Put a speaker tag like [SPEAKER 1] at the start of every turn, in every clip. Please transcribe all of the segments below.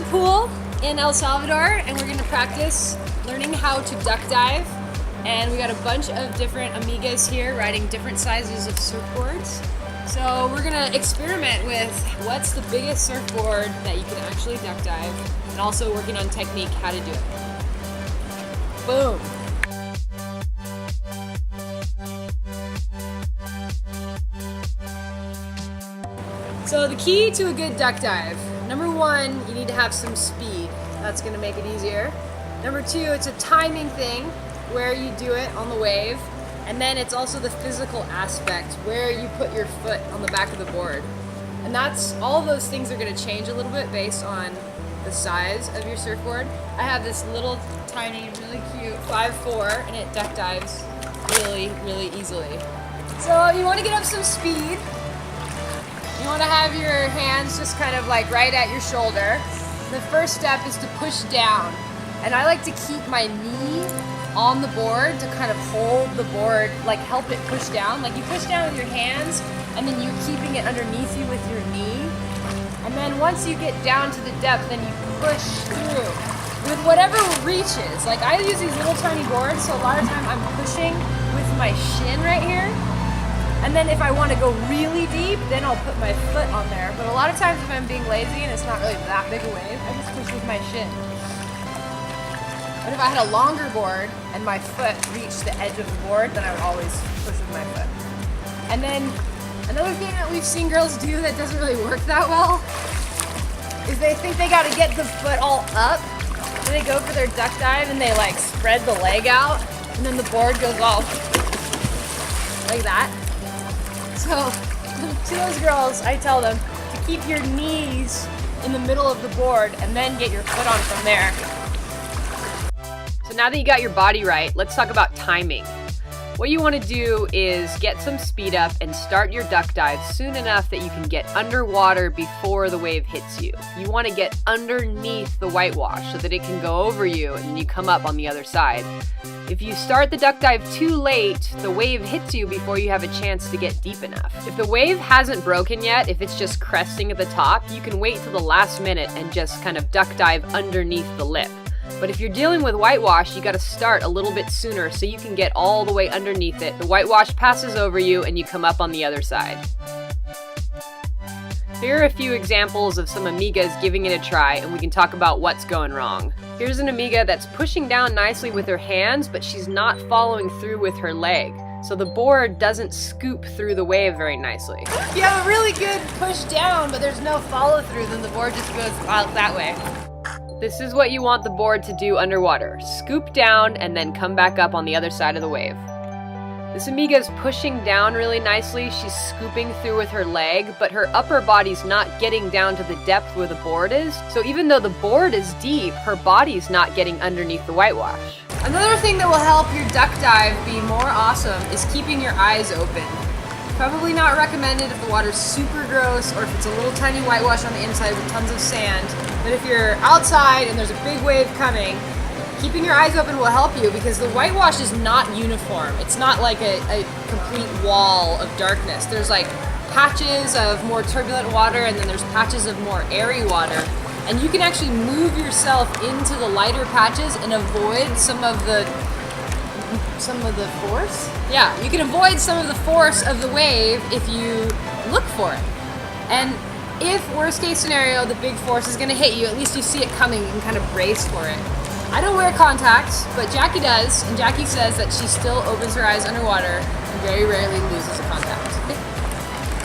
[SPEAKER 1] the pool in El Salvador and we're gonna practice learning how to duck dive. And we got a bunch of different amigas here riding different sizes of surfboards. So we're gonna experiment with what's the biggest surfboard that you can actually duck dive, and also working on technique, how to do it. Boom. So the key to a good duck dive, number one, you need to have some speed. That's gonna make it easier. Number two, it's a timing thing, where you do it on the wave. And then it's also the physical aspect, where you put your foot on the back of the board. And that's, all those things are gonna change a little bit based on the size of your surfboard. I have this little tiny, really cute 5'4", and it duck dives really, really easily. So you wanna get up some speed. You want to have your hands just kind of like right at your shoulder. The first step is to push down. And I like to keep my knee on the board to kind of hold the board, like help it push down. Like you push down with your hands and then you're keeping it underneath you with your knee. And then once you get down to the depth, then you push through with whatever reaches. Like I use these little tiny boards, so a lot of time I'm pushing with my shin right here. And then if I want to go really deep, then I'll put my foot on there. But a lot of times if I'm being lazy and it's not really that big a wave, I just push with my shin. But if I had a longer board and my foot reached the edge of the board, then I would always push with my foot. And then another thing that we've seen girls do that doesn't really work that well is they think they got to get the foot all up. So they go for their duck dive and they like spread the leg out, and then the board goes all like that. So to those girls, I tell them to keep your knees in the middle of the board and then get your foot on from there. So now that you got your body right, let's talk about timing. What you want to do is get some speed up and start your duck dive soon enough that you can get underwater before the wave hits you. You want to get underneath the whitewash so that it can go over you and you come up on the other side. If you start the duck dive too late, the wave hits you before you have a chance to get deep enough. If the wave hasn't broken yet, if it's just cresting at the top, you can wait till the last minute and just kind of duck dive underneath the lip. But if you're dealing with whitewash, you gotta start a little bit sooner so you can get all the way underneath it. The whitewash passes over you and you come up on the other side. Here are a few examples of some amigas giving it a try, and we can talk about what's going wrong. Here's an amiga that's pushing down nicely with her hands, but she's not following through with her leg. So the board doesn't scoop through the wave very nicely. If you have a really good push down, but there's no follow through, then the board just goes out that way. This is what you want the board to do underwater. Scoop down and then come back up on the other side of the wave. This amiga is pushing down really nicely. She's scooping through with her leg, but her upper body's not getting down to the depth where the board is. So even though the board is deep, her body's not getting underneath the whitewash. Another thing that will help your duck dive be more awesome is keeping your eyes open. Probably not recommended if the water's super gross or if it's a little tiny whitewash on the inside with tons of sand. But if you're outside and there's a big wave coming, keeping your eyes open will help you because the whitewash is not uniform. It's not like a complete wall of darkness. There's like patches of more turbulent water and then there's patches of more airy water. And you can actually move yourself into the lighter patches and avoid some of the force? Yeah, you can avoid some of the force of the wave if you look for it. And if, worst case scenario, the big force is gonna hit you, at least you see it coming and kind of brace for it. I don't wear contacts, but Jackie does, and Jackie says that she still opens her eyes underwater and very rarely loses a contact.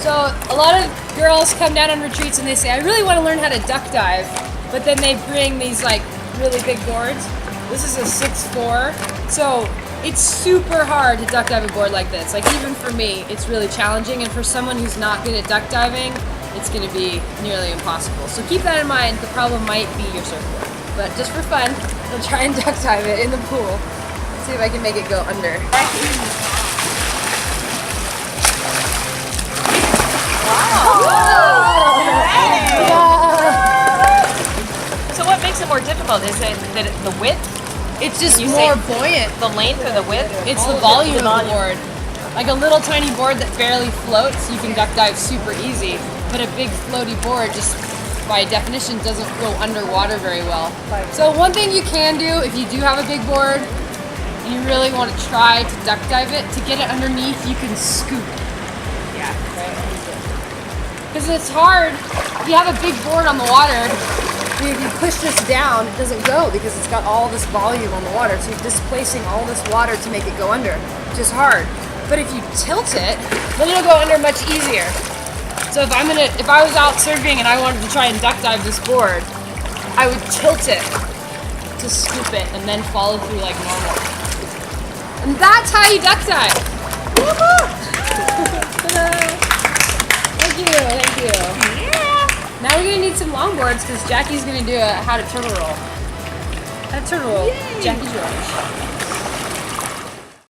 [SPEAKER 1] So a lot of girls come down on retreats and they say, I really want to learn how to duck dive, but then they bring these like really big boards. This is a 6'4", so it's super hard to duck dive a board like this. Like even for me, it's really challenging, and for someone who's not good at duck diving, it's going to be nearly impossible. So keep that in mind. The problem might be your surfboard. But just for fun, we'll try and duck dive it in the pool. Let's see if I can make it go under.
[SPEAKER 2] Wow! Yeah. So what makes it more difficult? Is it that the width?
[SPEAKER 1] It's just more buoyant.
[SPEAKER 2] The length or the width?
[SPEAKER 1] It's the volume of the board. Like a little tiny board that barely floats, you can duck dive super easy. But a big floaty board just by definition doesn't go underwater very well. So one thing you can do if you do have a big board and you really want to try to duck dive it, to get it underneath, you can scoop.
[SPEAKER 2] Yeah.
[SPEAKER 1] Because it's hard. If you have a big board on the water, if you push this down, it doesn't go because it's got all this volume on the water. So you're displacing all this water to make it go under, which is hard. But if you tilt it, then it'll go under much easier. So if I was out surfing and I wanted to try and duck dive this board, I would tilt it to scoop it and then follow through like normal. And that's how you duck dive. Woohoo! Thank you.
[SPEAKER 2] Yeah.
[SPEAKER 1] Now we're gonna need some longboards because Jackie's gonna do a how to turtle roll. How to turtle roll.
[SPEAKER 2] Yay.
[SPEAKER 1] Jackie's roll.